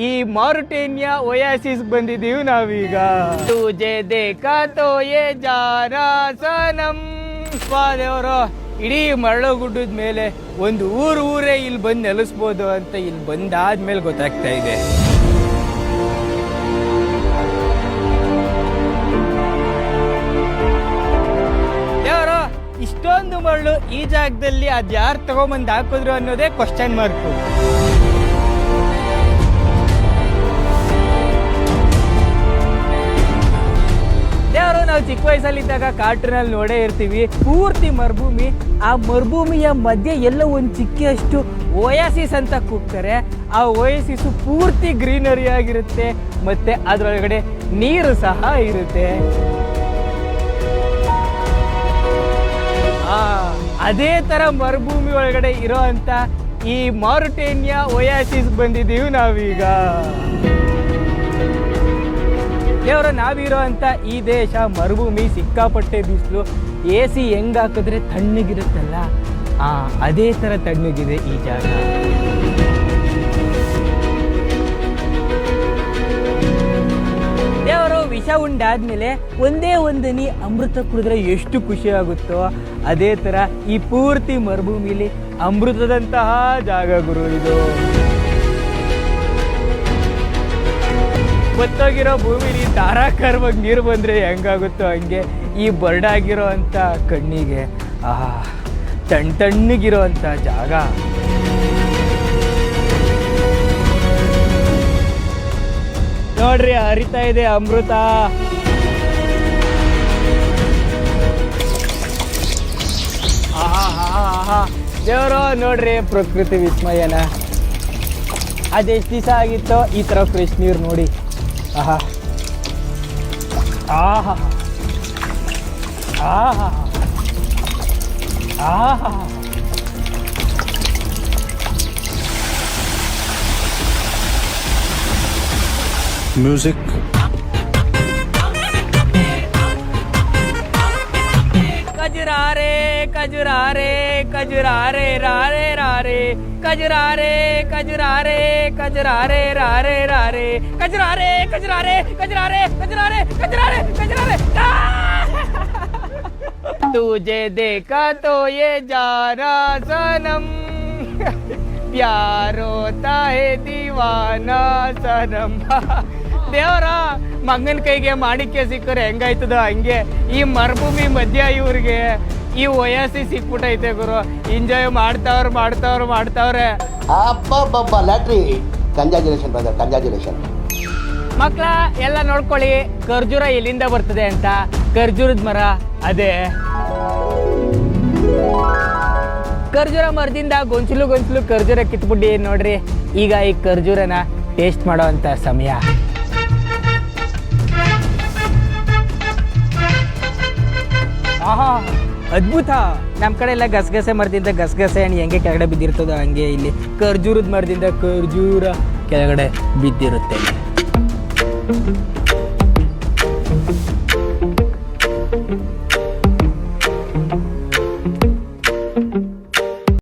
ಈ ಮಾರುಟೇನಿಯಾ ಒಯಾಸಿಸ್ ಬಂದಿದೀವಿ ನಾವೀಗ. ತುಜೆ ದೇಖಾ ತೋ ಯೇ ಜಾನಾ ಸನಂ. ದೇವರು ಇಡೀ ಮರಳುಗುಡ್ಡದ ಮೇಲೆ ಒಂದು ಊರೇ ಇಲ್ಲಿ ಬಂದು ನೆಲೆಸ್ಬೋದು ಅಂತ ಇಲ್ಲಿ ಬಂದಾದ್ಮೇಲೆ ಗೊತ್ತಾಗ್ತಾ ಇದೆ. ದೇವರು ಇಷ್ಟೊಂದು ಮರಳು ಈ ಜಾಗದಲ್ಲಿ ಅದ್ಯಾರು ತಗೊಂಬಂದು ಹಾಕಿದ್ರು ಅನ್ನೋದೇ ಕ್ವಶನ್ ಮಾರ್ಕು. ದೇವರು ನಾವು ಚಿಕ್ಕ ವಯಸ್ಸಲ್ಲಿದ್ದಾಗ ಕಾರ್ಟೂನಲ್ಲಿ ನೋಡೇ ಇರ್ತೀವಿ, ಪೂರ್ತಿ ಮರುಭೂಮಿ, ಆ ಮರುಭೂಮಿಯ ಮಧ್ಯೆ ಎಲ್ಲ ಒಂದು ಚಿಕ್ಕಿಯಷ್ಟು ಒಯಾಸಿಸ್ ಅಂತ ಕೂಗ್ತಾರೆ. ಆ ಒಯಾಸಿಸ್ ಪೂರ್ತಿ ಗ್ರೀನರಿ ಆಗಿರುತ್ತೆ, ಮತ್ತೆ ಅದರೊಳಗಡೆ ನೀರು ಸಹ ಇರುತ್ತೆ. ಅದೇ ತರ ಮರುಭೂಮಿ ಒಳಗಡೆ ಇರೋ ಅಂತ ಈ ಮಾರುಟೇನಿಯಾ ಒಯಾಸಿಸ್ ಬಂದಿದ್ದೀವಿ ನಾವೀಗ. ದೇವರ ನಾವಿರೋ ಅಂತ ಈ ದೇಶ ಮರುಭೂಮಿ, ಸಿಕ್ಕಾಪಟ್ಟೆ ಬಿಸಿಲು, AC ಹೆಂಗ್ ಹಾಕಿದ್ರೆ ತಣ್ಣಗಿರುತ್ತಲ್ಲ, ಅದೇ ತರ ತಣ್ಣಗಿದೆ ಈ ಜಾಗ. ದೇವರು ವಿಷ ಉಂಡಾದ್ಮೇಲೆ ಒಂದೇ ಒಂದನಿ ಅಮೃತ ಕುಡಿದ್ರೆ ಎಷ್ಟು ಖುಷಿ ಆಗುತ್ತೋ, ಅದೇ ತರ ಈ ಪೂರ್ತಿ ಮರುಭೂಮಿಲಿ ಅಮೃತದಂತಹ ಜಾಗ ಗುರು ಇದು. ಗೊತ್ತೋಗಿರೋ ಭೂಮಿಲಿ ಧಾರಾಕಾರವಾಗಿ ನೀರು ಬಂದರೆ ಹೆಂಗಾಗುತ್ತೋ ಹಂಗೆ ಈ ಬರ್ಡಾಗಿರೋ ಅಂಥ ಕಣ್ಣಿಗೆ ತಣ್ಣಗಿರೋ ಅಂಥ ಜಾಗ. ನೋಡ್ರಿ ಹರಿತಾ ಇದೆ ಅಮೃತ. ದೇವರು ನೋಡ್ರಿ ಪ್ರಕೃತಿ ವಿಸ್ಮಯನ. ಅದೆಷ್ಟು ದಿವಸ ಆಗಿತ್ತೋ ಈ ಥರ ಫ್ರೆಶ್ ನೀರು ನೋಡಿ. ಆಹಾ ಆಹಾ ಆಹಾ ಆಹಾ. ಮ್ಯೂಸಿಕ್ ಕಜುರಾರೆ ಕಜುರಾರೆ ಕಜುರಾರೆ ರಾರೆ ರಾರೆ ಕಜುರಾರೆ ಕಜುರಾರೆ ಕಜುರಾರೆ ರಾರೆ ರಾರೆ ಕಜುರಾರೆ ಕಜುರಾರೆ ಕಜುರಾರೆ ಕಜುರಾರೆ ಕಜುರಾರೆ ಕಜುರಾರೆ. ತುಜೆ ದೇಖಾ ತೋ ಯೇ ಜಾನಾ ಸನಂ, ಪ್ಯಾರ್ ಹೋತಾ ಹೈ ದೀವಾನಾ ಸನಂ. ದೇವರ ಮಗನ ಕೈಗೆ ಮಾಣಿಕ್ಯ ಸಿಕ್ಕರೆ ಹೆಂಗಾಯ್ತದ ಹಂಗೆ ಈ ಮರುಭೂಮಿ ಮಧ್ಯ ಇವ್ರಿಗೆ ಈ ಒಯಾಸಿಸ್ ಸಿಕ್ಬಿಟ್ಟೈತೆ ಗುರು. ಎಂಜಾಯ್ ಮಾಡ್ತಾವ್ರೆ. ಅಬ್ಬಬ್ಬಬ್ಬ ಲ್ಯಾಟ್ರಿ. Congratulation brother, congratulation. ಮಕ್ಕಳ ಎಲ್ಲ ನೋಡ್ಕೊಳ್ಳಿ, ಖರ್ಜೂರ ಎಲ್ಲಿಂದ ಬರ್ತದೆ ಅಂತ. ಖರ್ಜೂರದ ಮರ ಅದೇ. ಖರ್ಜೂರ ಮರದಿಂದ ಗೊಂಚಲು ಖರ್ಜೂರ ಕಿತ್ಬಿಟ್ಟು ನೋಡ್ರಿ. ಈಗ ಈ ಖರ್ಜೂರನ ಟೇಸ್ಟ್ ಮಾಡೋ ಅಂತ ಸಮಯ. ಆಹಾ ಅದ್ಭುತ. ನಮ್ಮ ಕಡೆ ಎಲ್ಲ ಗಸಗಸೆ ಮರದಿಂದ ಗಸಗಸೆ ಹಣ್ಣು ಹೆಂಗೆ ಕೆಳಗಡೆ ಬಿದ್ದಿರ್ತದೋ ಹಂಗೆ ಇಲ್ಲಿ ಖರ್ಜೂರದ ಮರದಿಂದ ಖರ್ಜೂರ ಕೆಳಗಡೆ ಬಿದ್ದಿರುತ್ತೆ.